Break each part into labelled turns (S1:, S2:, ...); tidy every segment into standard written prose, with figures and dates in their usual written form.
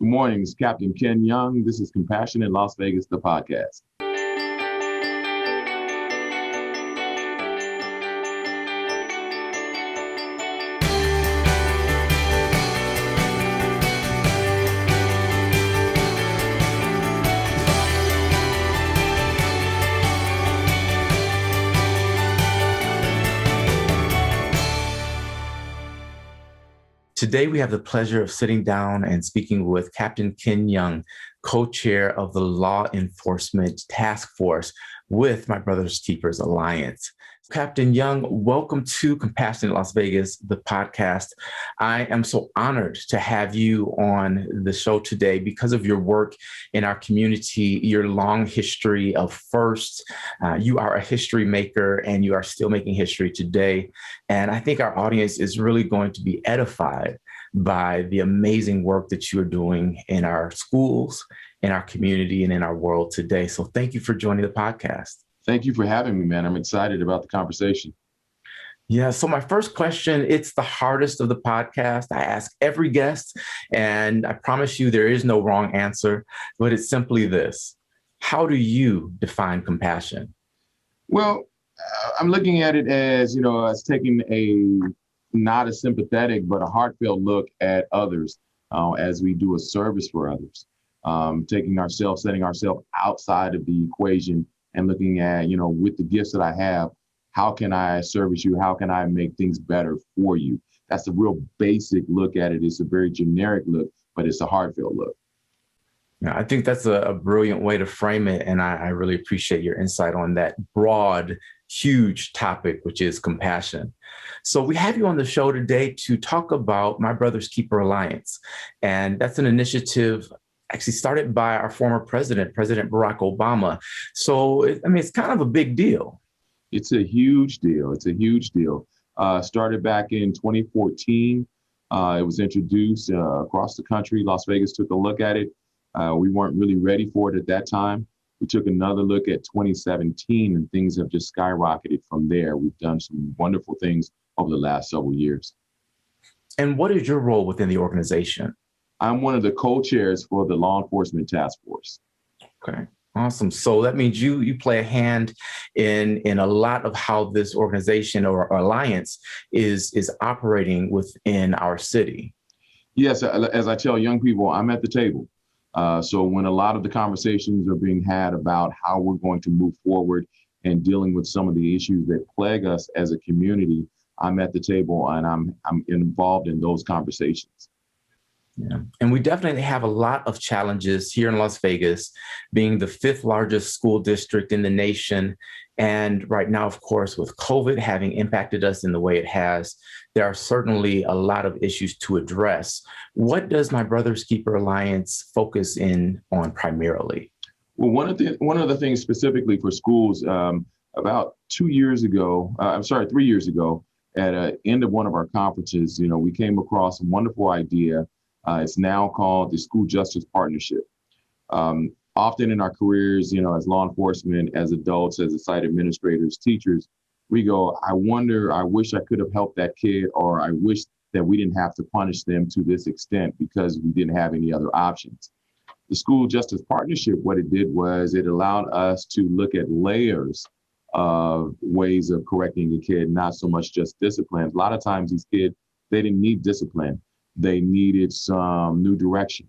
S1: Good morning. It's Captain Ken Young. This is Compassion in Las Vegas, the podcast.
S2: Today, we have the pleasure of sitting down and speaking with Captain Ken Young, co-chair of the Law Enforcement Task Force with My Brother's Keepers Alliance. Captain Young, welcome to Compassion in Las Vegas, the podcast. I am so honored to have you on the show today because of your work in our community, your long history of first. You are a history maker and you are still making history today. And I think our audience is really going to be edified by the amazing work that you're doing in our schools, in our community, and in our world today. So thank you for joining the podcast.
S1: Thank you for having me, man. I'm excited about the conversation.
S2: Yeah. So my first question, it's the hardest of the podcast. I ask every guest, and I promise you there is no wrong answer, but it's simply this. How do you define compassion?
S1: Well, I'm looking at it as, as taking not a sympathetic, but a heartfelt look at others as we do a service for others. Setting ourselves outside of the equation and looking at, with the gifts that I have, how can I service you? How can I make things better for you? That's a real basic look at it. It's a very generic look, but it's a heartfelt look.
S2: Yeah, I think that's a brilliant way to frame it. And I really appreciate your insight on that broad, huge topic, which is compassion. So we have you on the show today to talk about My Brother's Keeper Alliance. And that's an initiative actually started by our former president, President Barack Obama. So, it's kind of a big deal.
S1: It's a huge deal. Started back in 2014. It was introduced across the country. Las Vegas took a look at it. We weren't really ready for it at that time. We took another look at 2017 and things have just skyrocketed from there. We've done some wonderful things over the last several years.
S2: And what is your role within the organization?
S1: I'm one of the co-chairs for the Law Enforcement Task Force.
S2: Okay, awesome. So that means you play a hand in a lot of how this organization or alliance is operating within our city.
S1: Yes, as I tell young people, I'm at the table. So when a lot of the conversations are being had about how we're going to move forward and dealing with some of the issues that plague us as a community, I'm at the table and I'm involved in those conversations.
S2: Yeah. And we definitely have a lot of challenges here in Las Vegas, being the fifth largest school district in the nation. And right now, of course, with COVID having impacted us in the way it has, there are certainly a lot of issues to address. What does My Brother's Keeper Alliance focus in on primarily?
S1: Well, one of the things specifically for schools, about 3 years ago, at the end of one of our conferences, we came across a wonderful idea. It's now called the School Justice Partnership. Often in our careers, as law enforcement, as adults, as site administrators, teachers, we go, I wish I could have helped that kid, or I wish that we didn't have to punish them to this extent because we didn't have any other options. The School Justice Partnership, what it did was it allowed us to look at layers of ways of correcting a kid, not so much just discipline. A lot of times these kids, they didn't need discipline. They needed some new direction.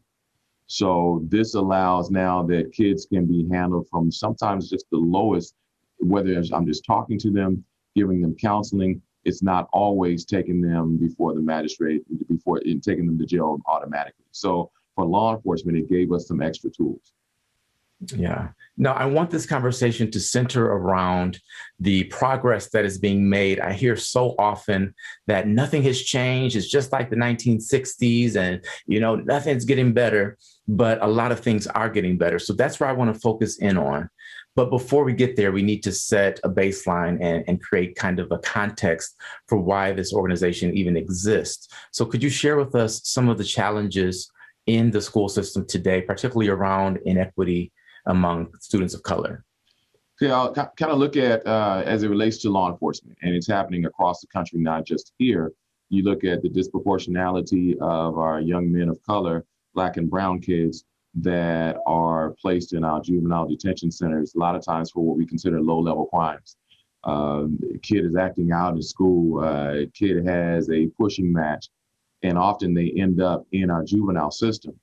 S1: So this allows now that kids can be handled from sometimes just the lowest, whether I'm just talking to them, giving them counseling. It's not always taking them before the magistrate, taking them to jail automatically. So for law enforcement, it gave us some extra tools.
S2: Yeah. Now, I want this conversation to center around the progress that is being made. I hear so often that nothing has changed. It's just like the 1960s and, nothing's getting better, but a lot of things are getting better. So that's where I want to focus in on. But before we get there, we need to set a baseline and create kind of a context for why this organization even exists. So could you share with us some of the challenges in the school system today, particularly around inequity among students of color?
S1: Okay, I'll kind of look at as it relates to law enforcement, and it's happening across the country, not just here. You look at the disproportionality of our young men of color. A Black and brown kids that are placed in our juvenile detention centers, a lot of times for what we consider low-level crimes. A kid is acting out in school, a kid has a pushing match, and often they end up in our juvenile system.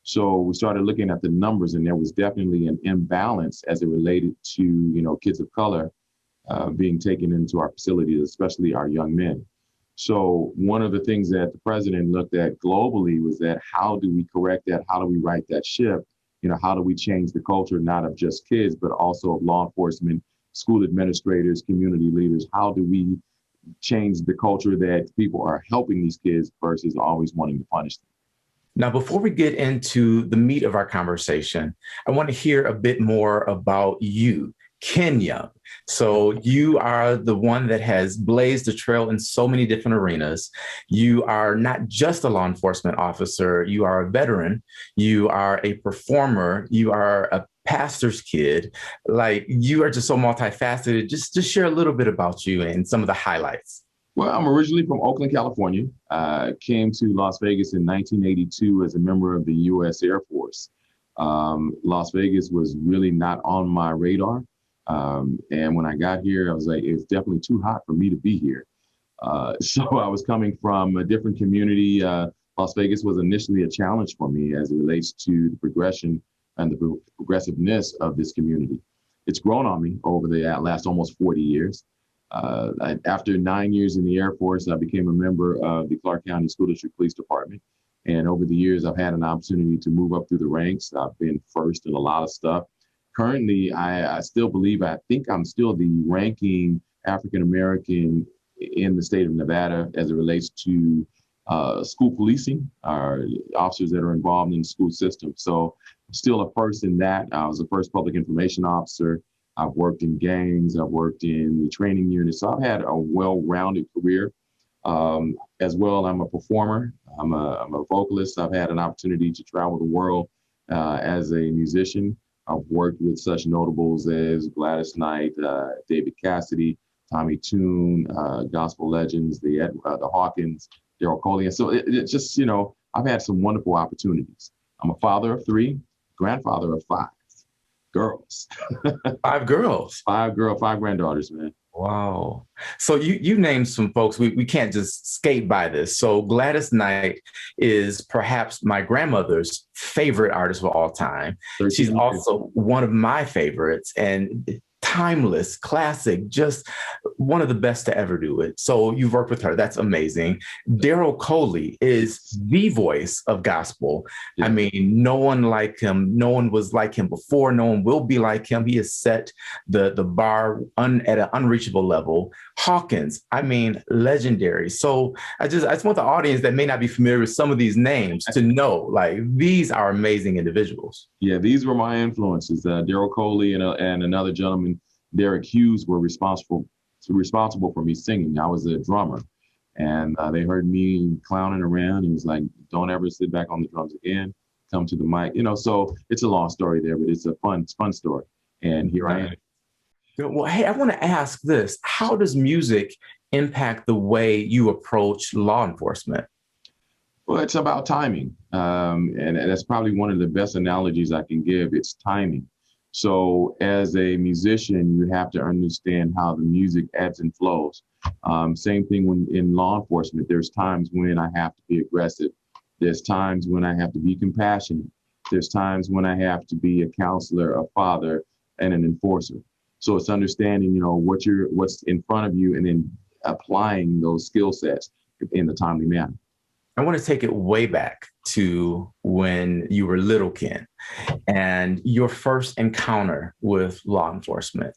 S1: So we started looking at the numbers, and there was definitely an imbalance as it related to, kids of color being taken into our facilities, especially our young men. So one of the things that the president looked at globally was that how do we correct that? How do we right that ship? How do we change the culture, not of just kids, but also of law enforcement, school administrators, community leaders? How do we change the culture that people are helping these kids versus always wanting to punish them?
S2: Now, before we get into the meat of our conversation, I want to hear a bit more about you, Ken Young. So you are the one that has blazed the trail in so many different arenas. You are not just a law enforcement officer. You are a veteran. You are a performer. You are a pastor's kid. Like, you are just so multifaceted. Just share a little bit about you and some of the highlights.
S1: Well, I'm originally from Oakland, California. Came to Las Vegas in 1982 as a member of the U.S. Air Force. Las Vegas was really not on my radar. And when I got here, I was like, it's definitely too hot for me to be here. So I was coming from a different community. Las Vegas was initially a challenge for me as it relates to the progression and the progressiveness of this community. It's grown on me over the last almost 40 years. After 9 years in the Air Force, I became a member of the Clark County School District Police Department. And over the years, I've had an opportunity to move up through the ranks. I've been first in a lot of stuff. Currently, I still believe, I think I'm still the ranking African-American in the state of Nevada as it relates to school policing, our officers that are involved in the school system. So still a first in that. I was the first public information officer. I've worked in gangs. I've worked in the training unit. So I've had a well-rounded career. As well, I'm a performer. I'm a vocalist. I've had an opportunity to travel the world as a musician. I've worked with such notables as Gladys Knight, David Cassidy, Tommy Tune, gospel legends, the Hawkins, Daryl Coley. And so it's just, I've had some wonderful opportunities. I'm a father of 3, grandfather of 5 girls.
S2: 5 girls.
S1: 5 granddaughters, man.
S2: Wow. So you named some folks. We can't just skate by this. So Gladys Knight is perhaps my grandmother's favorite artist of all time. She's also one of my favorites, and timeless, classic, just one of the best to ever do it. So you've worked with her. That's amazing. Daryl Coley is the voice of gospel. Yeah. I mean, no one like him. No one was like him before. No one will be like him. He has set the bar at an unreachable level. Hawkins, I mean, legendary. So I just want the audience that may not be familiar with some of these names to know, like, these are amazing individuals.
S1: Yeah, these were my influences. Daryl Coley and another gentleman, Derek Hughes, were responsible for me singing. I was a drummer, and they heard me clowning around. He was like, "Don't ever sit back on the drums again. Come to the mic." So it's a long story there, but it's a fun story. And here I am.
S2: Well, hey, I want to ask this: how does music impact the way you approach law enforcement?
S1: Well, it's about timing, and that's probably one of the best analogies I can give. It's timing. So as a musician, you have to understand how the music ebbs and flows. Same thing when in law enforcement. There's times when I have to be aggressive. There's times when I have to be compassionate. There's times when I have to be a counselor, a father, and an enforcer. So it's understanding, what's in front of you and then applying those skill sets in a timely manner.
S2: I want to take it way back to when you were little, Ken, and your first encounter with law enforcement.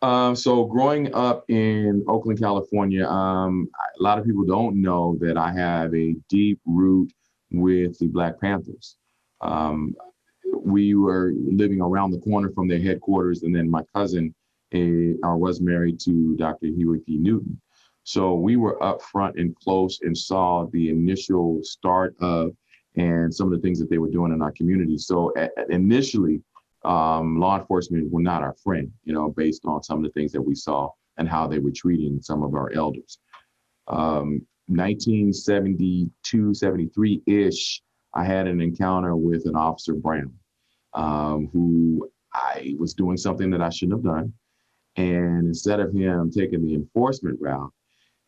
S1: So growing up in Oakland, California, a lot of people don't know that I have a deep root with the Black Panthers. We were living around the corner from their headquarters, and then my cousin was married to Dr. Huey P. Newton. So we were up front and close and saw the initial start of and some of the things that they were doing in our community. So initially, law enforcement were not our friend, based on some of the things that we saw and how they were treating some of our elders. 1972, 73-ish, I had an encounter with an Officer Brown, who I was doing something that I shouldn't have done. And instead of him taking the enforcement route,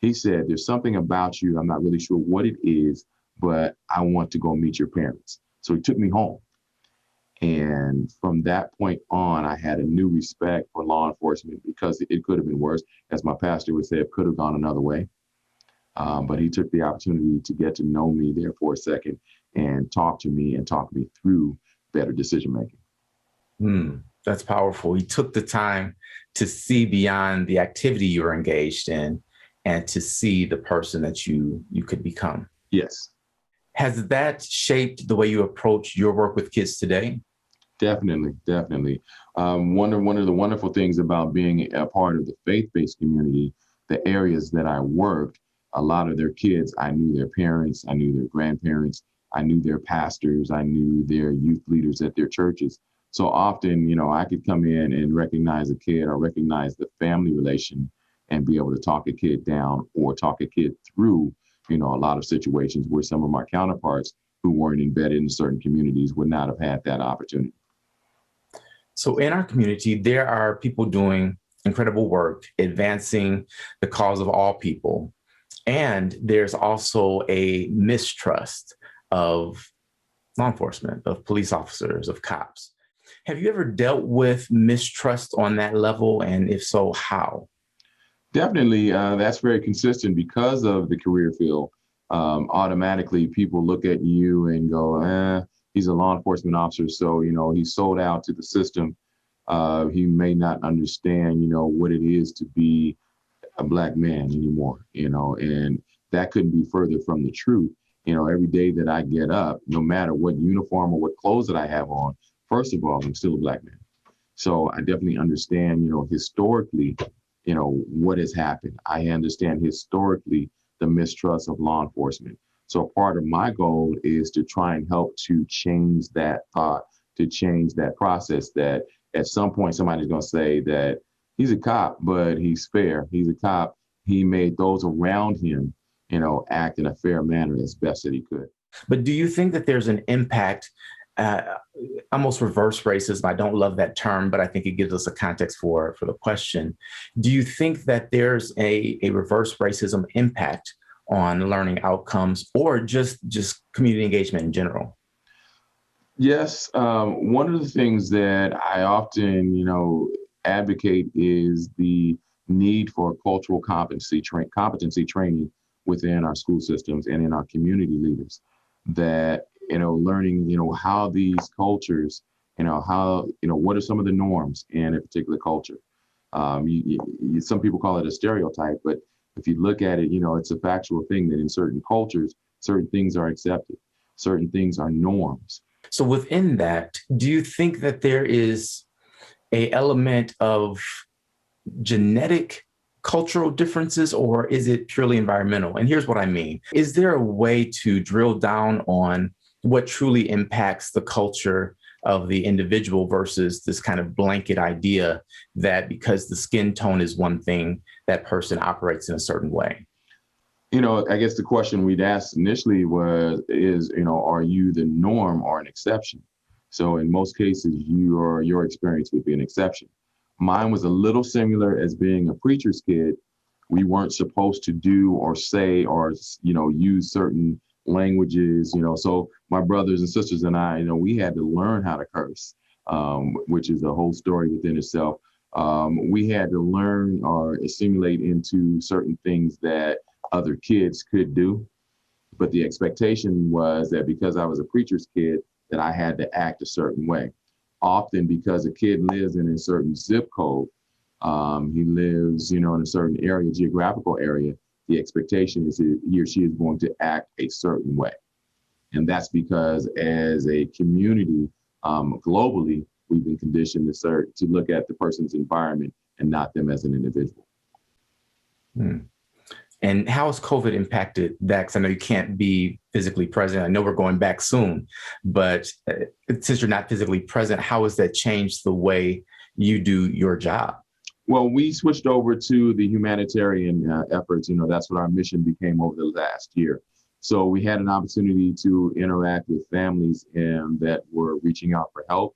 S1: he said, there's something about you. I'm not really sure what it is, but I want to go meet your parents. So he took me home. And from that point on, I had a new respect for law enforcement because it could have been worse. As my pastor would say, it could have gone another way. But he took the opportunity to get to know me there for a second and talk me through better decision making.
S2: That's powerful. He took the time to see beyond the activity you were engaged in and to see the person that you could become.
S1: Yes.
S2: Has that shaped the way you approach your work with kids today?
S1: Definitely. One of the wonderful things about being a part of the faith-based community, the areas that I worked, a lot of their kids, I knew their parents, I knew their grandparents, I knew their pastors, I knew their youth leaders at their churches. So often, I could come in and recognize a kid or recognize the family relation and be able to talk a kid down or talk a kid through, a lot of situations where some of my counterparts who weren't embedded in certain communities would not have had that opportunity.
S2: So in our community, there are people doing incredible work, advancing the cause of all people. And there's also a mistrust of law enforcement, of police officers, of cops. Have you ever dealt with mistrust on that level? And if so, how?
S1: Definitely. That's very consistent because of the career field. Automatically, people look at you and go, he's a law enforcement officer. So, he's sold out to the system. He may not understand, what it is to be a Black man anymore, and that couldn't be further from the truth. Every day that I get up, no matter what uniform or what clothes that I have on, first of all, I'm still a Black man. So I definitely understand, historically, what has happened. I understand historically the mistrust of law enforcement. So part of my goal is to try and help to change that thought, to change that process, that at some point somebody's going to say that he's a cop, but he's fair. He's a cop. He made those around him, act in a fair manner as best that he could.
S2: But do you think that there's an impact, almost reverse racism? I don't love that term, but I think it gives us a context for the question. Do you think that there's a reverse racism impact on learning outcomes or just community engagement in general?
S1: Yes. One of the things that I often, advocate is the need for cultural competency training within our school systems and in our community leaders. That, learning, how these cultures, what are some of the norms in a particular culture? Some people call it a stereotype, but if you look at it, it's a factual thing that in certain cultures, certain things are accepted, certain things are norms.
S2: So within that, do you think that there is an element of genetic cultural differences, or is it purely environmental? And here's what I mean. Is there a way to drill down on what truly impacts the culture of the individual versus this kind of blanket idea that because the skin tone is one thing, that person operates in a certain way?
S1: I guess the question we'd asked initially is, are you the norm or an exception? So in most cases, your experience would be an exception. Mine was a little similar as being a preacher's kid. We weren't supposed to do or say or, use certain languages, so my brothers and sisters and I, we had to learn how to curse, which is a whole story within itself. We had to learn or assimilate into certain things that other kids could do. But the expectation was that because I was a preacher's kid, that I had to act a certain way. Often because a kid lives in a certain zip code, he lives, in a certain area, geographical area, the expectation is that he or she is going to act a certain way. And that's because as a community, globally, we've been conditioned to look at the person's environment and not them as an individual.
S2: And how has COVID impacted that? Because I know you can't be physically present. I know we're going back soon, but since you're not physically present, how has that changed the way you do your job?
S1: Well, we switched over to the humanitarian efforts. That's what our mission became over the last year. So we had an opportunity to interact with families and that were reaching out for help,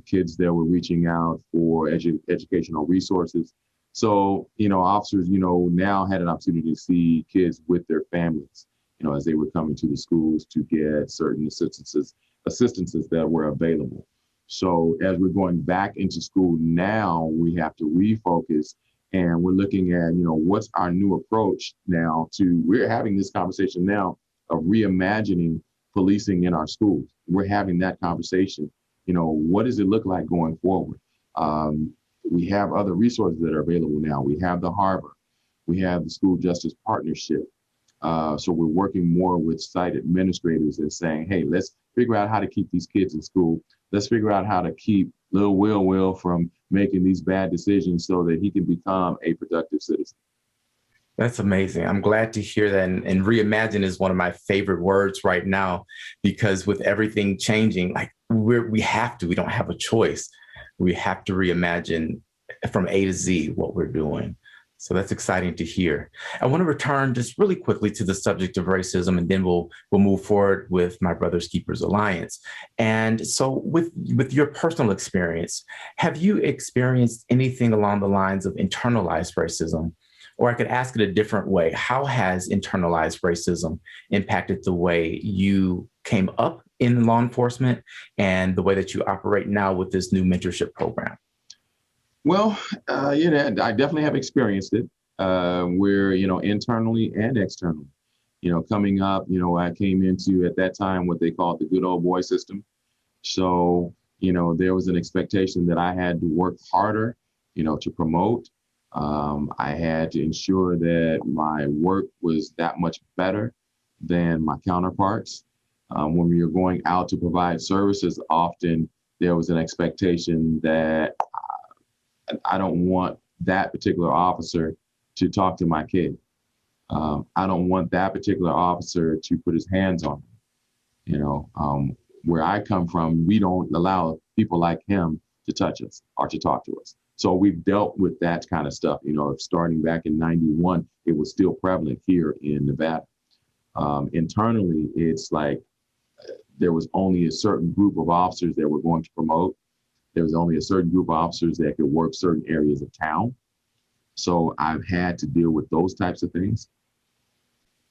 S1: kids that were reaching out for educational resources. So, officers, now had an opportunity to see kids with their families, as they were coming to the schools to get certain assistances that were available. So as we're going back into school now, we have to refocus and we're looking at, what's our new approach now we're having this conversation now of reimagining policing in our schools. We're having that conversation. What does it look like going forward? We have other resources that are available now. We have the Harbor. We have the School Justice Partnership. So we're working more with site administrators and saying, hey, let's figure out how to keep these kids in school. Let's figure out how to keep little Will from making these bad decisions so that he can become a productive citizen.
S2: That's amazing. I'm glad to hear that. And reimagine is one of my favorite words right now, because with everything changing, like we don't have a choice. We have to reimagine from A to Z what we're doing. So that's exciting to hear. I want to return just really quickly to the subject of racism, and then we'll move forward with My Brother's Keepers Alliance. And so with your personal experience, have you experienced anything along the lines of internalized racism? Or I could ask it a different way. How has internalized racism impacted the way you came up in law enforcement and the way that you operate now with this new mentorship program?
S1: Well, I definitely have experienced it. Where, internally and externally, coming up, I came into at that time what they called the good old boy system. So, there was an expectation that I had to work harder, to promote. I had to ensure that my work was that much better than my counterparts. When we were going out to provide services, often there was an expectation that I don't want that particular officer to talk to my kid. I don't want that particular officer to put his hands on him. Where I come from, we don't allow people like him to touch us or to talk to us. So we've dealt with that kind of stuff. Starting back in '91, it was still prevalent here in Nevada. Internally, it's like there was only a certain group of officers that were going to promote. There was only a certain group of officers that could work certain areas of town. So I've had to deal with those types of things.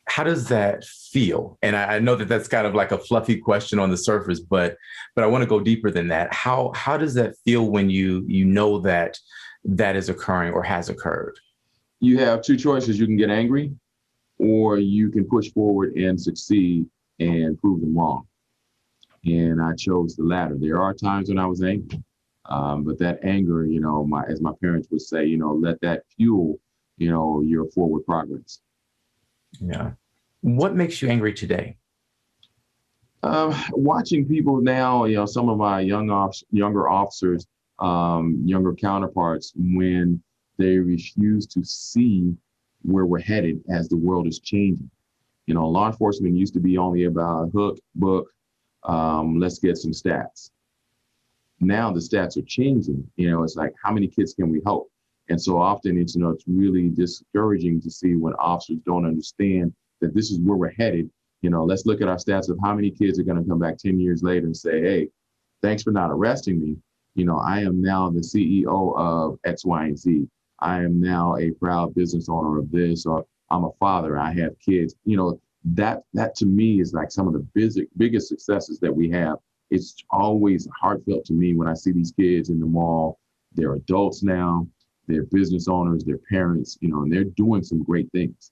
S2: How does that feel? And I know that that's kind of like a fluffy question on the surface, but I want to go deeper than that. How does that feel when you know that is occurring or has occurred?
S1: You have two choices. You can get angry, or you can push forward and succeed and prove them wrong. And I chose the latter. There are times when I was angry. But that anger, as my parents would say, let that fuel, your forward progress.
S2: Yeah. What makes you angry today?
S1: Watching people now, some of my younger officers, younger counterparts, when they refuse to see where we're headed as the world is changing. Law enforcement used to be only about hook, book, let's get some stats. Now the stats are changing. It's like, how many kids can we help? And so often it's really discouraging to see when officers don't understand that this is where we're headed. Let's look at our stats of how many kids are going to come back 10 years later and say, hey, thanks for not arresting me. I am now the CEO of X, Y, and Z. I am now a proud business owner of this, or I'm a father, I have kids. That to me is like some of the biggest successes that we have. It's always heartfelt to me when I see these kids in the mall. They're adults now, they're business owners, they're parents, and they're doing some great things.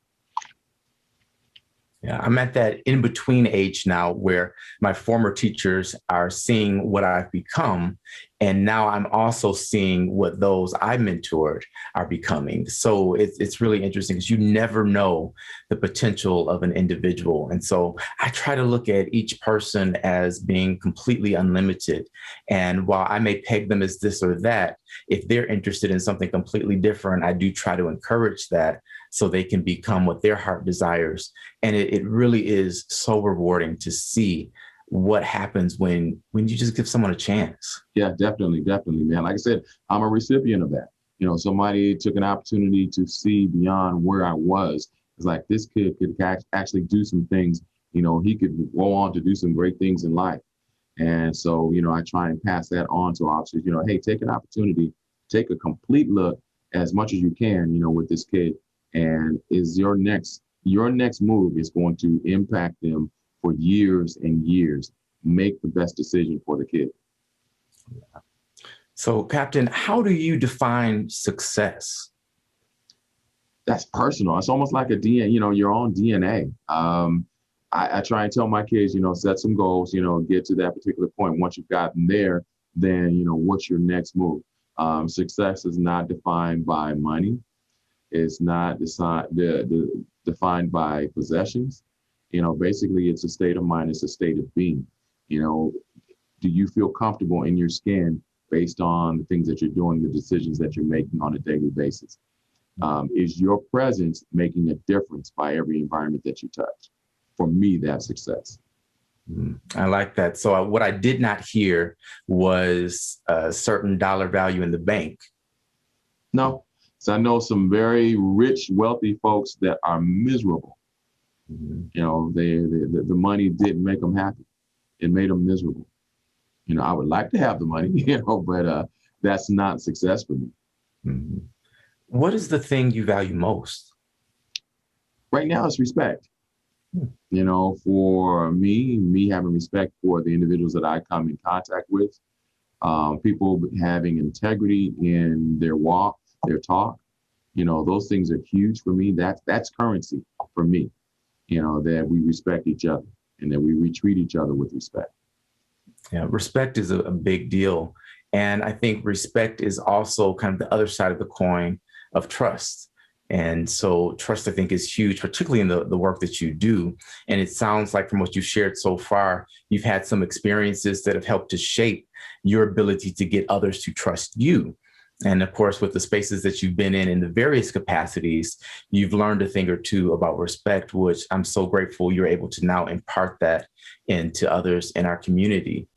S2: Yeah, I'm at that in-between age now where my former teachers are seeing what I've become. And now I'm also seeing what those I mentored are becoming. So it's really interesting because you never know the potential of an individual. And so I try to look at each person as being completely unlimited. And while I may peg them as this or that, if they're interested in something completely different, I do try to encourage that so they can become what their heart desires. And it really is so rewarding to see what happens when you just give someone a chance.
S1: Yeah, definitely, man. Like I said, I'm a recipient of that. Somebody took an opportunity to see beyond where I was, It's like this kid could actually do some things. He could go on to do some great things in life. And so, I try and pass that on to officers, hey, take an opportunity, take a complete look as much as you can, with this kid. And is your next move is going to impact them for years and years. Make the best decision for the kid.
S2: So, Captain, how do you define success?
S1: That's personal. It's almost like a DNA, your own DNA. I try and tell my kids, set some goals, get to that particular point. Once you've gotten there, then, what's your next move? Success is not defined by money. It's not defined by possessions. Basically, it's a state of mind. It's a state of being. Do you feel comfortable in your skin based on the things that you're doing, the decisions that you're making on a daily basis? Is your presence making a difference by every environment that you touch? For me, that's success.
S2: I like that. So what I did not hear was a certain dollar value in the bank.
S1: No. So I know some very rich, wealthy folks that are miserable. The money didn't make them happy. It made them miserable. I would like to have the money, but that's not success for me.
S2: Mm-hmm. What is the thing you value most?
S1: Right now, it's respect. For me having respect for the individuals that I come in contact with, people having integrity in their walk, their talk, those things are huge for me. That's currency for me, that we respect each other and that we treat each other with respect.
S2: Yeah, respect is a big deal. And I think respect is also kind of the other side of the coin of trust. And so trust, I think, is huge, particularly in the work that you do. And it sounds like from what you've shared so far, you've had some experiences that have helped to shape your ability to get others to trust you. And of course, with the spaces that you've been in the various capacities, you've learned a thing or two about respect, which I'm so grateful you're able to now impart that into others in our community.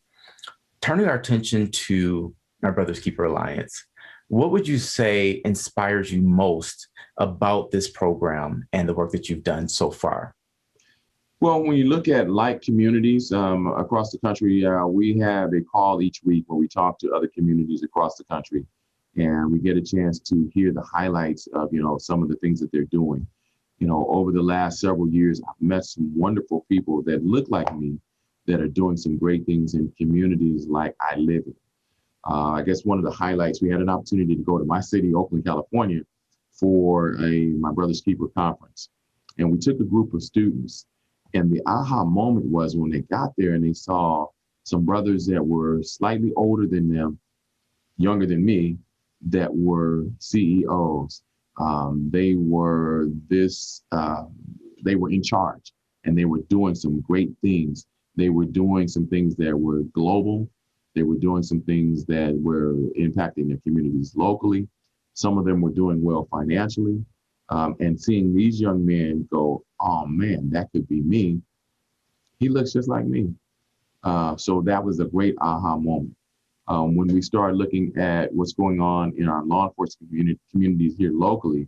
S2: Turning our attention to our Brothers Keeper Alliance, what would you say inspires you most about this program and the work that you've done so far?
S1: Well, when you look at like communities across the country, we have a call each week where we talk to other communities across the country, and we get a chance to hear the highlights of, some of the things that they're doing. Over the last several years, I've met some wonderful people that look like me that are doing some great things in communities like I live in. I guess one of the highlights, we had an opportunity to go to my city, Oakland, California, for My Brother's Keeper conference. And we took a group of students, and the aha moment was when they got there and they saw some brothers that were slightly older than them, younger than me, that were CEOs. They were in charge, and they were doing some great things. They were doing some things that were global. They were doing some things that were impacting their communities locally. Some of them were doing well financially. And seeing these young men go, oh man, that could be me. He looks just like me. So that was a great aha moment. When we started looking at what's going on in our law enforcement communities here locally,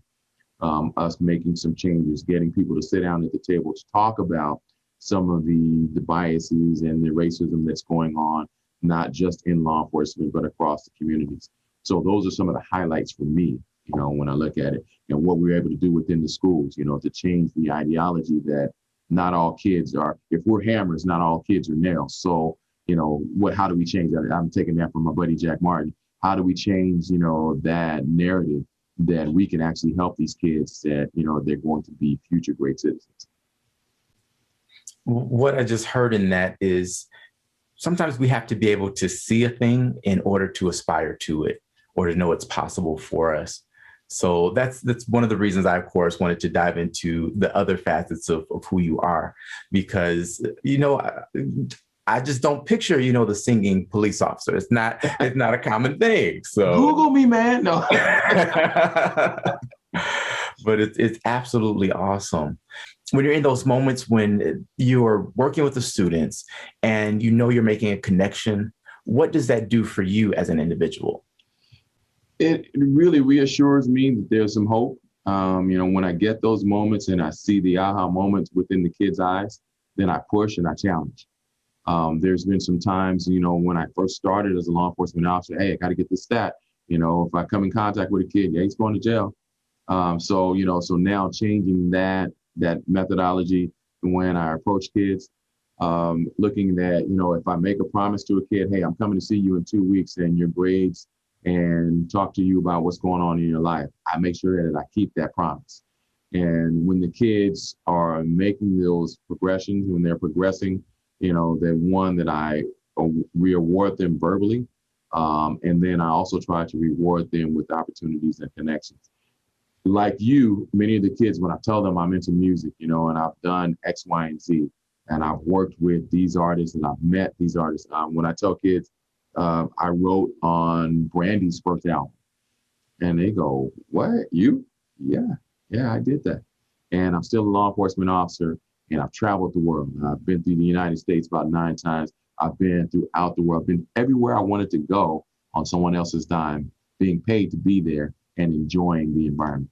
S1: us making some changes, getting people to sit down at the table to talk about some of the biases and the racism that's going on, not just in law enforcement, but across the communities. So those are some of the highlights for me, when I look at it, and what we're able to do within the schools, to change the ideology that not all kids are, if we're hammers, not all kids are nails. So, how do we change that? I'm taking that from my buddy, Jack Martin. How do we change, that narrative that we can actually help these kids that, they're going to be future great citizens?
S2: What I just heard in that is sometimes we have to be able to see a thing in order to aspire to it or to know it's possible for us. So that's one of the reasons I, of course, wanted to dive into the other facets of who you are, because, I just don't picture, the singing police officer. It's not a common thing. So
S1: Google me, man. No.
S2: But it's absolutely awesome. When you're in those moments when you're working with the students and you're making a connection, what does that do for you as an individual?
S1: It really reassures me that there's some hope. When I get those moments and I see the aha moments within the kids' eyes, then I push and I challenge. There's been some times, when I first started as a law enforcement officer, hey, I got to get this stat. If I come in contact with a kid, yeah, he's going to jail. So now changing that methodology when I approach kids, looking at, if I make a promise to a kid, hey, I'm coming to see you in 2 weeks and your grades and talk to you about what's going on in your life, I make sure that I keep that promise. And when the kids are making those progressions, when they're progressing, they're one that I reward them verbally. And then I also try to reward them with opportunities and connections. Like you, many of the kids, when I tell them I'm into music, and I've done X, Y, and Z, and I've worked with these artists and I've met these artists. When I tell kids, I wrote on Brandy's first album, and they go, "What? You?" Yeah, I did that. And I'm still a law enforcement officer, and I've traveled the world. I've been through the United States about 9 times. I've been throughout the world. I've been everywhere I wanted to go on someone else's dime, being paid to be there and enjoying the environment.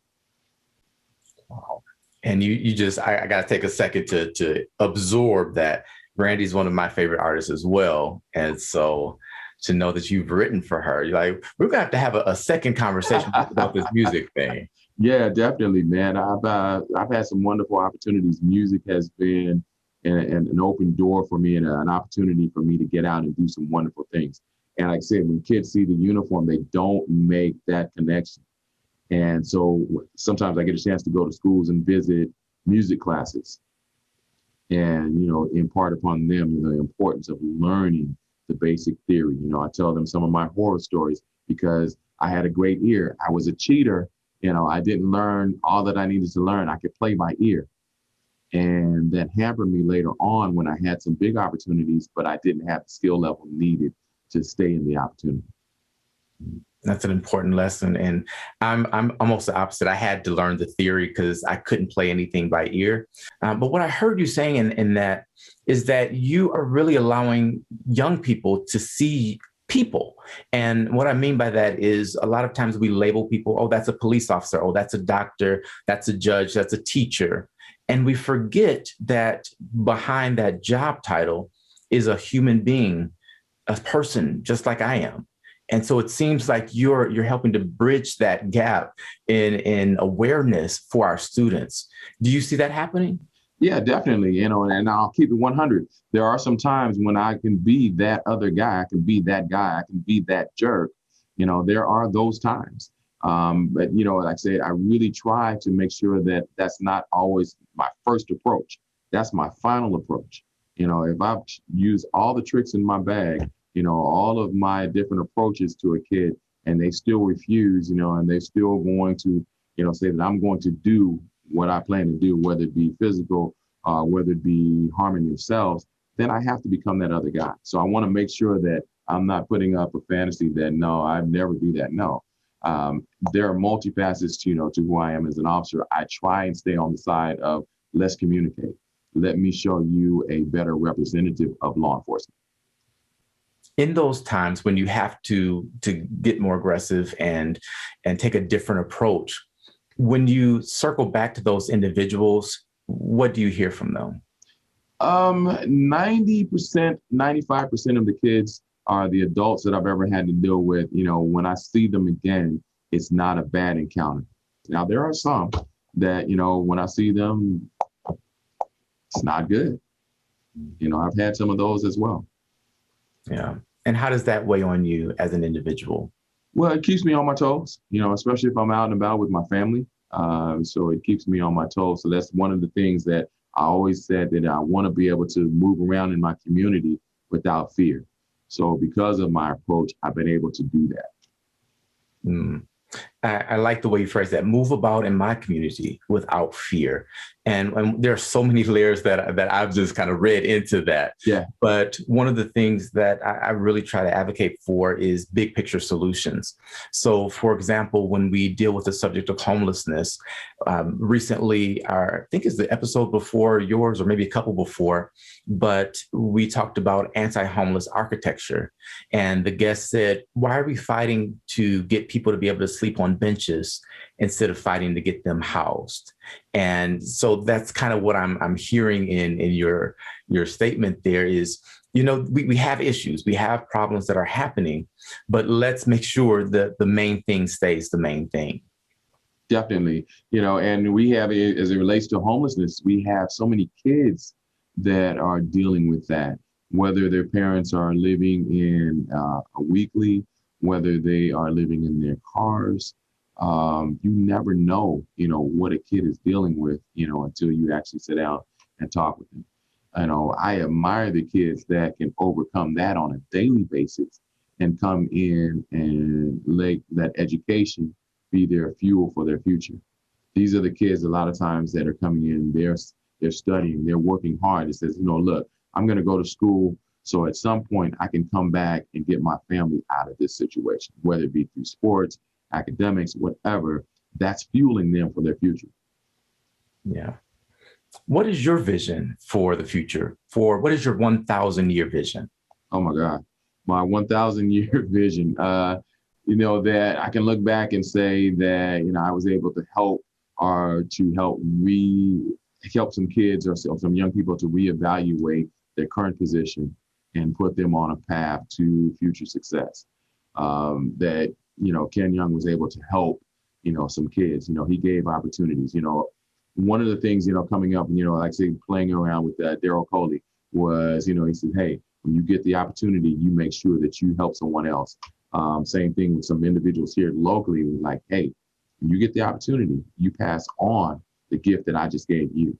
S2: Wow. And you just, I got to take a second to absorb that. Brandy's one of my favorite artists as well. And so to know that you've written for her, you're like, we're going to have a second conversation about this music thing.
S1: Yeah, definitely, man. I've had some wonderful opportunities. Music has been an open door for me and an opportunity for me to get out and do some wonderful things. And like I said, when kids see the uniform, they don't make that connection. And so sometimes I get a chance to go to schools and visit music classes and, impart upon them, the importance of learning the basic theory. I tell them some of my horror stories because I had a great ear. I was a cheater. I didn't learn all that I needed to learn. I could play by ear. And that hampered me later on when I had some big opportunities, but I didn't have the skill level needed to stay in the opportunity.
S2: That's an important lesson. And I'm almost the opposite. I had to learn the theory because I couldn't play anything by ear. But what I heard you saying in that is that you are really allowing young people to see people. And what I mean by that is a lot of times we label people, oh, that's a police officer. Oh, that's a doctor. That's a judge. That's a teacher. And we forget that behind that job title is a human being, a person just like I am. And so it seems like you're helping to bridge that gap in awareness for our students. Do you see that happening?
S1: Yeah, definitely. And I'll keep it 100. There are some times when I can be that other guy. I can be that guy. I can be that jerk. There are those times. But, like I said, I really try to make sure that that's not always my first approach. That's my final approach. If I've used all the tricks in my bag, all of my different approaches to a kid, and they still refuse, and they're still going to, say that I'm going to do what I plan to do, whether it be physical, whether it be harming themselves, then I have to become that other guy. So I want to make sure that I'm not putting up a fantasy that, no, I'd never do that. No. There are multifacets to who I am as an officer. I try and stay on the side of let's communicate. Let me show you a better representative of law enforcement.
S2: In those times when you have to get more aggressive and take a different approach, when you circle back to those individuals, what do you hear from them?
S1: 90%, 95% of the kids are the adults that I've ever had to deal with. When I see them again, it's not a bad encounter. Now, there are some that, when I see them, it's not good. I've had some of those as well.
S2: Yeah. And how does that weigh on you as an individual?
S1: Well, it keeps me on my toes, especially if I'm out and about with my family. So it keeps me on my toes. So that's one of the things that I always said, that I want to be able to move around in my community without fear. So because of my approach, I've been able to do that.
S2: I like the way you phrase that, move about in my community without fear. And there are so many layers that I've just kind of read into that.
S1: Yeah.
S2: But one of the things that I really try to advocate for is big picture solutions. So, for example, when we deal with the subject of homelessness, recently, I think it's the episode before yours or maybe a couple before, but we talked about anti-homeless architecture. And the guest said, why are we fighting to get people to be able to sleep on on benches instead of fighting to get them housed. And so that's kind of what I'm hearing in your statement there is, we have issues, we have problems that are happening, but let's make sure that the main thing stays the main thing.
S1: Definitely, and we have, as it relates to homelessness, we have so many kids that are dealing with that, whether their parents are living in a weekly, whether they are living in their cars. You never know, what a kid is dealing with, until you actually sit down and talk with them. I admire the kids that can overcome that on a daily basis and come in and let that education be their fuel for their future. These are the kids a lot of times that are coming in, they're studying, they're working hard. It says, look, I'm going to go to school, so at some point I can come back and get my family out of this situation, whether it be through sports, academics, whatever. That's fueling them for their future.
S2: Yeah. What is your vision for the future? What is your 1,000-year vision?
S1: Oh my God, my 1,000-year vision. That I can look back and say that, I was able to help some kids or some young people to reevaluate their current position and put them on a path to future success. That, Ken Young was able to help, some kids, he gave opportunities. One of the things, coming up, like say playing around with Daryl Coley was, he said, hey, when you get the opportunity, you make sure that you help someone else. Same thing with some individuals here locally, like, hey, when you get the opportunity, you pass on the gift that I just gave you.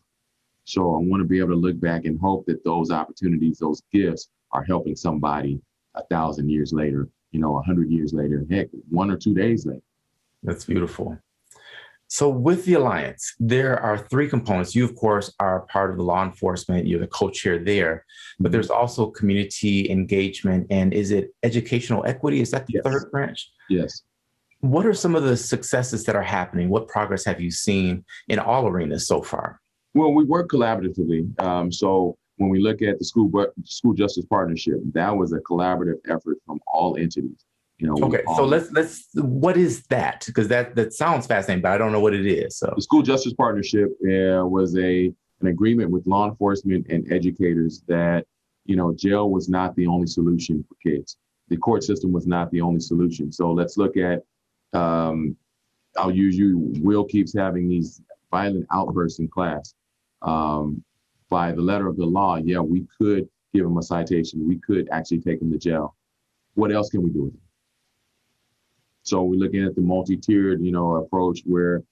S1: So I want to be able to look back and hope that those opportunities, those gifts are helping somebody 1,000 years later, 100 years later, heck, 1 or 2 days later.
S2: That's beautiful. So with the Alliance, there are 3 components. You, of course, are part of the law enforcement. You're the co-chair there, but there's also community engagement. And is it educational equity? Is that the third branch?
S1: Yes.
S2: What are some of the successes that are happening? What progress have you seen in all arenas so far?
S1: Well, we work collaboratively. So when we look at the school justice partnership, that was a collaborative effort from all entities.
S2: Okay, so let's what is that? Because that sounds fascinating, but I don't know what it is. So
S1: the school justice partnership was an agreement with law enforcement and educators that jail was not the only solution for kids. The court system was not the only solution. So let's look at I'll use you. Will keeps having these violent outbursts in class. By the letter of the law, we could give him a citation. We could actually take him to jail. What else can we do with him? So we're looking at the multi-tiered, approach where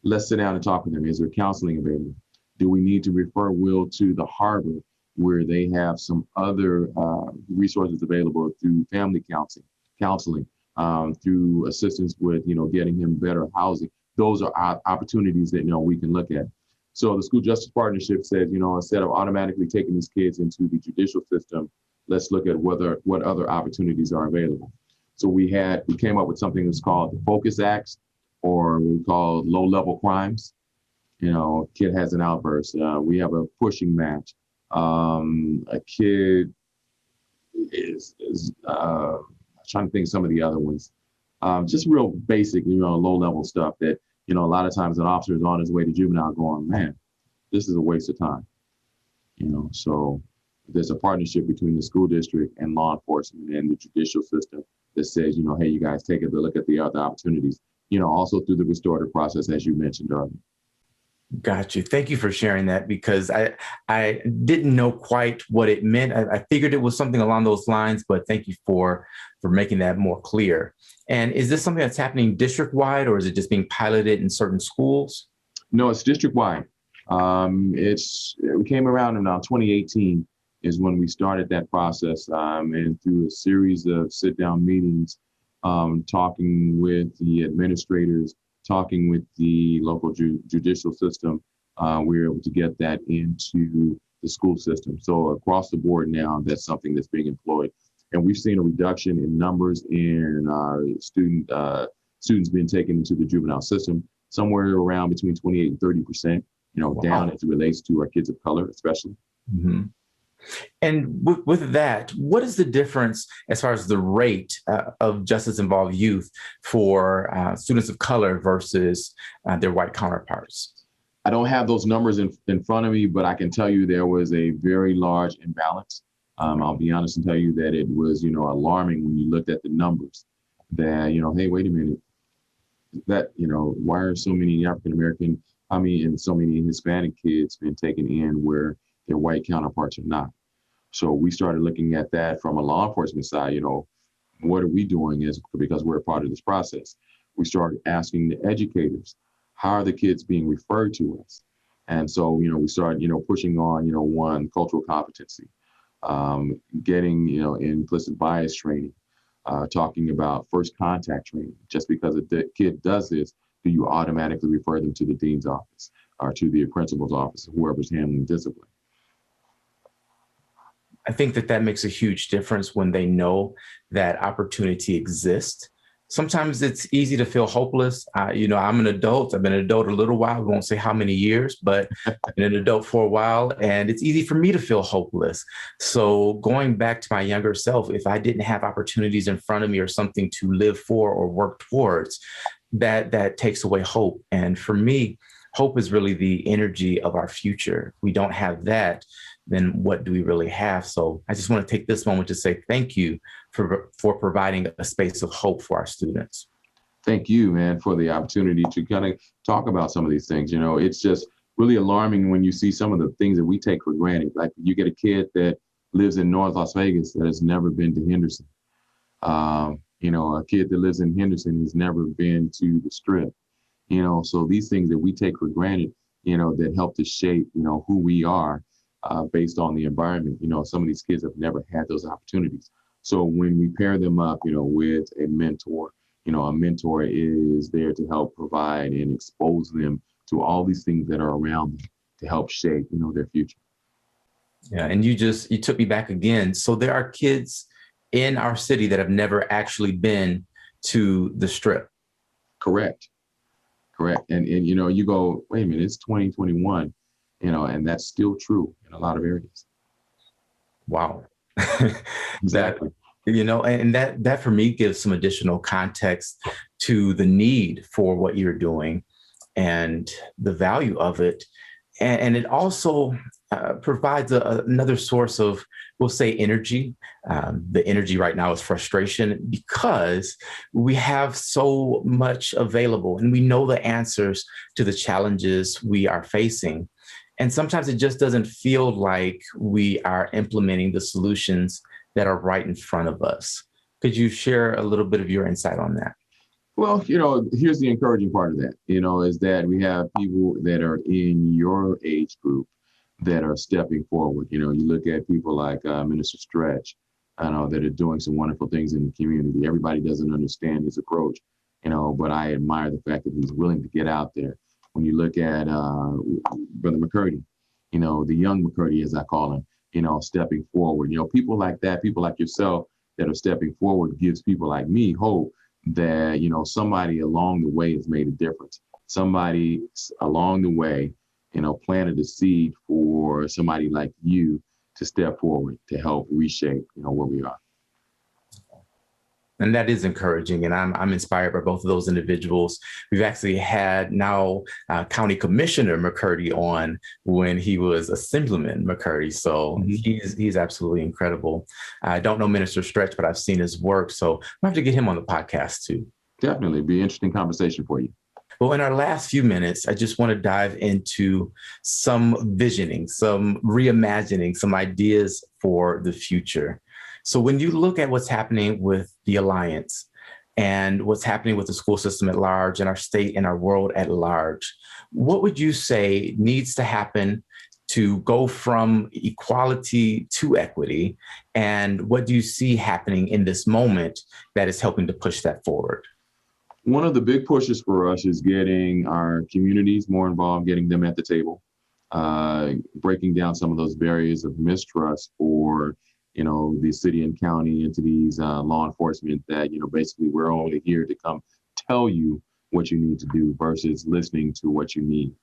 S1: let's sit down and talk with them. Is there counseling available? Do we need to refer Will to the harbor where they have some other resources available through family counseling, through assistance with, getting him better housing? Those are opportunities that, we can look at. So the school justice partnership said, instead of automatically taking these kids into the judicial system, let's look at what other opportunities are available. So we came up with something that's called the Focus Acts, or we call low-level crimes. Kid has an outburst. We have a pushing match. A kid is trying to think of some of the other ones. Just real basic, low-level stuff that, a lot of times an officer is on his way to juvenile going, man, this is a waste of time. So there's a partnership between the school district and law enforcement and the judicial system that says, hey, you guys take a look at the other opportunities, also through the restorative process, as you mentioned earlier.
S2: Got you. Thank you for sharing that, because I didn't know quite what it meant. I figured it was something along those lines, but thank you for making that more clear. And is this something that's happening district-wide, or is it just being piloted in certain schools?
S1: No, it's district-wide. We came around in 2018 is when we started that process, and through a series of sit-down meetings, talking with the administrators, talking with the local judicial system, we were able to get that into the school system. So across the board now, that's something that's being employed. And we've seen a reduction in numbers in students being taken into the juvenile system, somewhere around between 28 and 30%,
S2: Wow.
S1: down as it relates to our kids of color, especially.
S2: Mm-hmm. And with that, what is the difference as far as the rate of justice involved youth for students of color versus their white counterparts?
S1: I don't have those numbers in front of me, but I can tell you there was a very large imbalance. I'll be honest and tell you that it was, alarming when you looked at the numbers that, hey, wait a minute, that, why are so many African American, and so many Hispanic kids been taken in where their white counterparts are not? So we started looking at that from a law enforcement side, what are we doing because we're a part of this process. We started asking the educators, how are the kids being referred to us? And so, we started, pushing on, one, cultural competency, getting, implicit bias training, talking about first contact training. Just because a kid does this, do you automatically refer them to the dean's office or to the principal's office, whoever's handling discipline?
S2: I think that makes a huge difference when they know that opportunity exists. Sometimes it's easy to feel hopeless. I'm an adult. I've been an adult a little while. I won't say how many years, but I've been an adult for a while. And it's easy for me to feel hopeless. So going back to my younger self, if I didn't have opportunities in front of me or something to live for or work towards, that takes away hope. And for me, hope is really the energy of our future. If we don't have that, then what do we really have? So I just want to take this moment to say thank you for providing a space of hope for our students.
S1: Thank you, man, for the opportunity to kind of talk about some of these things. It's just really alarming when you see some of the things that we take for granted. Like you get a kid that lives in North Las Vegas that has never been to Henderson. A kid that lives in Henderson has never been to the Strip. So these things that we take for granted, that help to shape, who we are. Based on the environment. Some of these kids have never had those opportunities. So when we pair them up, with a mentor, a mentor is there to help provide and expose them to all these things that are around them to help shape, their future.
S2: Yeah. And you took me back again. So there are kids in our city that have never actually been to the Strip.
S1: Correct. And you go, wait a minute, it's 2021. And that's still true in a lot of areas.
S2: Wow.
S1: Exactly.
S2: And that for me gives some additional context to the need for what you're doing and the value of it. And it also provides another source of, we'll say, energy. The energy right now is frustration because we have so much available and we know the answers to the challenges we are facing. And sometimes it just doesn't feel like we are implementing the solutions that are right in front of us. Could you share a little bit of your insight on that?
S1: Well, here's the encouraging part of that, is that we have people that are in your age group that are stepping forward. You look at people like Minister Stretch, that are doing some wonderful things in the community. Everybody doesn't understand his approach, but I admire the fact that he's willing to get out there. When you look at Brother McCurdy, the young McCurdy, as I call him, stepping forward, people like that, people like yourself that are stepping forward gives people like me hope that, somebody along the way has made a difference. Somebody along the way, planted a seed for somebody like you to step forward to help reshape, where we are.
S2: And that is encouraging. And I'm inspired by both of those individuals. We've actually had now County Commissioner McCurdy on when he was Assemblyman McCurdy. So he's absolutely incredible. I don't know Minister Stretch, but I've seen his work. So I have to get him on the podcast too.
S1: Definitely be an interesting conversation for you.
S2: Well, in our last few minutes, I just want to dive into some visioning, some reimagining, some ideas for the future. So when you look at what's happening with the Alliance and what's happening with the school system at large and our state and our world at large, what would you say needs to happen to go from equality to equity? And what do you see happening in this moment that is helping to push that forward?
S1: One of the big pushes for us is getting our communities more involved, getting them at the table, breaking down some of those barriers of mistrust for the city and county entities, law enforcement, that, basically we're only here to come tell you what you need to do versus listening to what you need.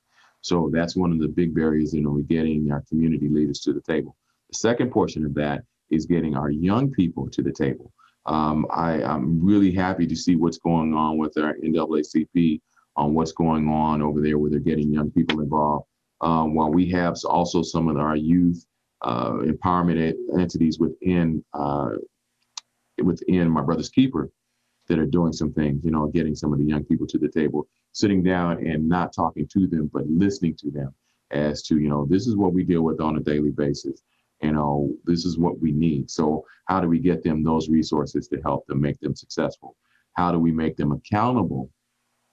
S1: So that's one of the big barriers, getting our community leaders to the table. The second portion of that is getting our young people to the table. I'm really happy to see what's going on with our NAACP on what's going on over there where they're getting young people involved. While we have also some of our youth empowerment entities within My Brother's Keeper that are doing some things, getting some of the young people to the table, sitting down and not talking to them, but listening to them as to, this is what we deal with on a daily basis. This is what we need. So how do we get them those resources to help them make them successful? How do we make them accountable,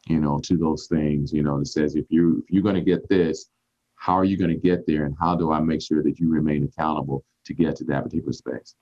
S1: to those things, that says, if you're going to get this, how are you going to get there? And how do I make sure that you remain accountable to get to that particular space?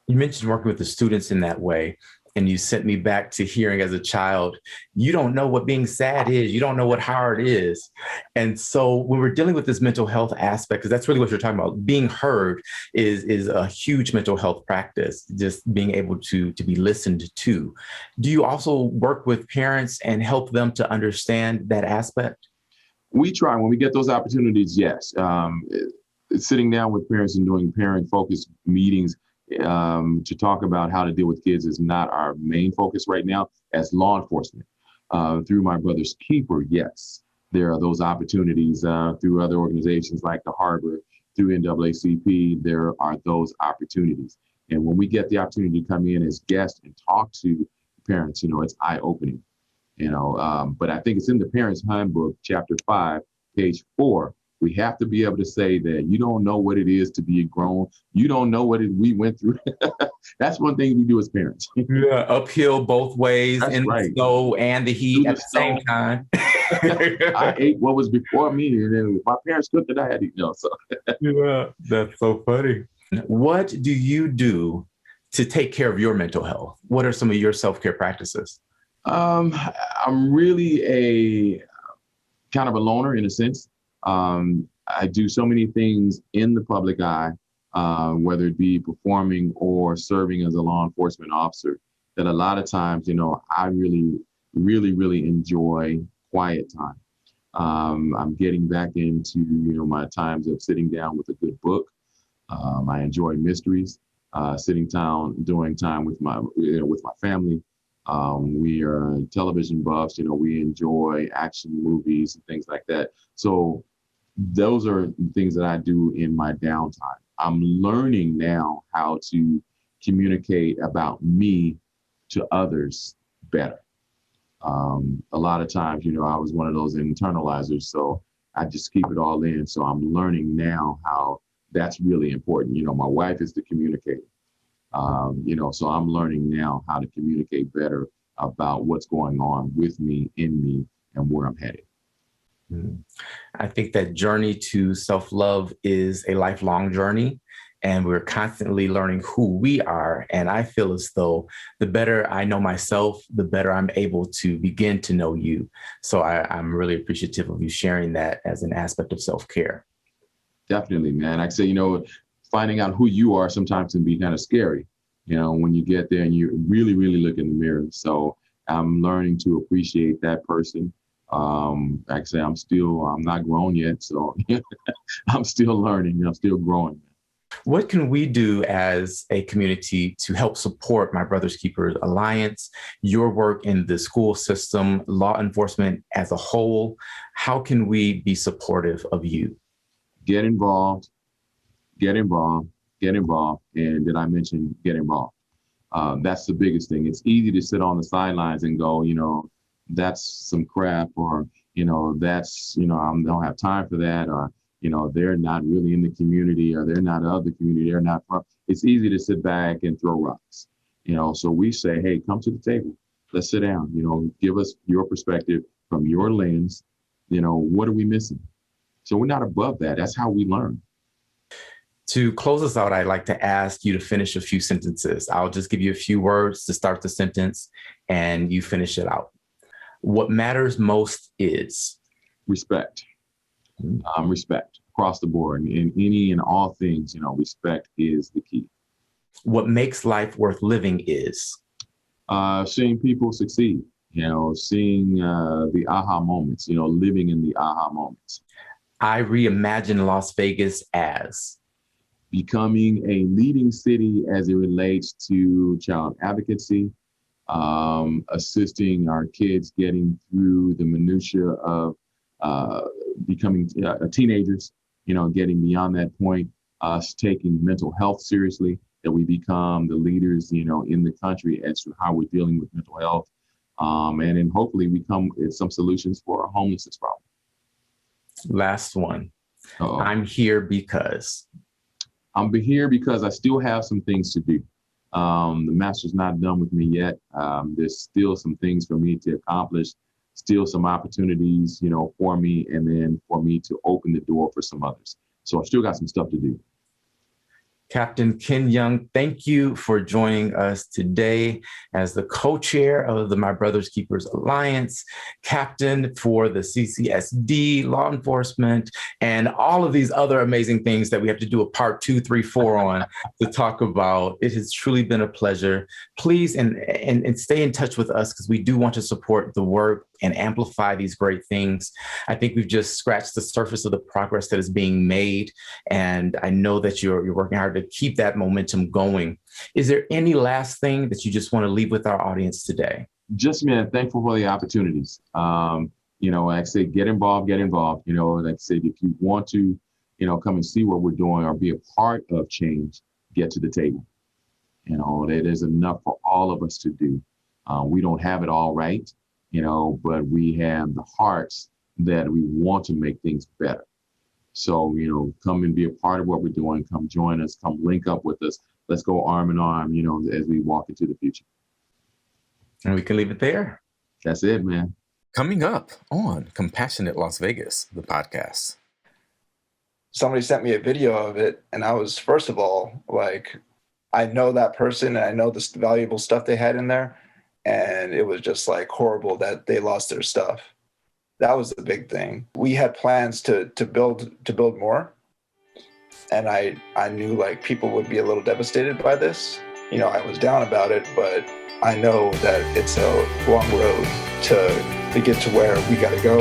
S2: You mentioned working with the students in that way, and you sent me back to hearing as a child, you don't know what being sad is. You don't know what hard is. And so when we're dealing with this mental health aspect, because that's really what you're talking about, being heard is a huge mental health practice, just being able to be listened to. Do you also work with parents and help them to understand that aspect?
S1: We try when we get those opportunities. Yes. Sitting down with parents and doing parent-focused meetings to talk about how to deal with kids is not our main focus right now as law enforcement. Through My Brother's Keeper, yes, there are those opportunities. Through other organizations like the Harbor, through NAACP, there are those opportunities. And when we get the opportunity to come in as guests and talk to parents, it's eye-opening. But I think it's in the Parents Handbook, Chapter 5, page 4. We have to be able to say that you don't know what it is to be grown. You don't know what we went through. That's one thing we do as parents.
S2: Yeah, uphill both ways.
S1: That's
S2: in
S1: right.
S2: The snow and the heat at the same time.
S1: I ate what was before me, and then my parents cooked it. I had to eat. So.
S2: Yeah, that's so funny. What do you do to take care of your mental health? What are some of your self-care practices?
S1: I'm really a kind of a loner in a sense. I do so many things in the public eye, whether it be performing or serving as a law enforcement officer, that a lot of times, I really, really, really enjoy quiet time. I'm getting back into, my times of sitting down with a good book. I enjoy mysteries, sitting down, doing time with my family. We are television buffs, we enjoy action movies and things like that. So those are things that I do in my downtime. I'm learning now how to communicate about me to others better. A lot of times, I was one of those internalizers, so I just keep it all in. So I'm learning now how that's really important. My wife is the communicator. So I'm learning now how to communicate better about what's going on with me, in me, and where I'm headed.
S2: I think that journey to self-love is a lifelong journey, and we're constantly learning who we are. And I feel as though the better I know myself, the better I'm able to begin to know you. So I'm really appreciative of you sharing that as an aspect of self-care.
S1: Definitely, man. Like I say, finding out who you are sometimes can be kind of scary, when you get there and you really, really look in the mirror. So I'm learning to appreciate that person. Like I say, I'm not grown yet. So I'm still learning. I'm still growing.
S2: What can we do as a community to help support My Brother's Keeper Alliance, your work in the school system, law enforcement as a whole? How can we be supportive of you?
S1: Get involved. And did I mention get involved? That's the biggest thing. It's easy to sit on the sidelines and go, that's some crap, or, that's, I don't have time for that, or, they're not really in the community, or they're not of the community, they're not from. It's easy to sit back and throw rocks, so we say, hey, come to the table. Let's sit down, give us your perspective from your lens. What are we missing? So we're not above that. That's how we learn.
S2: To close us out, I'd like to ask you to finish a few sentences. I'll just give you a few words to start the sentence and you finish it out. What matters most is?
S1: Respect. Respect across the board. In any and all things, respect is the key.
S2: What makes life worth living is?
S1: Seeing people succeed, seeing the aha moments, living in the aha moments.
S2: I reimagine Las Vegas as?
S1: becoming a leading city as it relates to child advocacy, assisting our kids getting through the minutia of becoming teenagers, getting beyond that point, us taking mental health seriously, that we become the leaders, in the country as to how we're dealing with mental health. And then hopefully we come with some solutions for our homelessness problem.
S2: Last one.
S1: Uh-oh.
S2: I'm here because
S1: I still have some things to do. The master's not done with me yet. There's still some things for me to accomplish, still some opportunities, for me, and then for me to open the door for some others. So I've still got some stuff to do.
S2: Captain Ken Young, thank you for joining us today as the co-chair of the My Brother's Keepers Alliance, captain for the CCSD, law enforcement, and all of these other amazing things that we have to do a part 2, 3, 4 on to talk about. It has truly been a pleasure. Please and stay in touch with us, because we do want to support the work and amplify these great things. I think we've just scratched the surface of the progress that is being made. And I know that you're working hard to keep that momentum going. Is there any last thing that you just want to leave with our audience today?
S1: Just, man, thankful for the opportunities. Like I say, get involved. Like I said, if you want to, come and see what we're doing or be a part of change, get to the table. There's enough for all of us to do. We don't have it all right, but we have the hearts that we want to make things better. So, come and be a part of what we're doing. Come join us. Come link up with us. Let's go arm in arm, as we walk into the future.
S2: And we can leave it there.
S1: That's it, man.
S3: Coming up on Compassionate Las Vegas, the podcast.
S4: Somebody sent me a video of it, and I was, first of all, like, I know that person and I know the valuable stuff they had in there. And it was just like horrible that they lost their stuff. That was the big thing. We had plans to build more. And I knew like people would be a little devastated by this. I was down about it, but I know that it's a long road to get to where we got to go.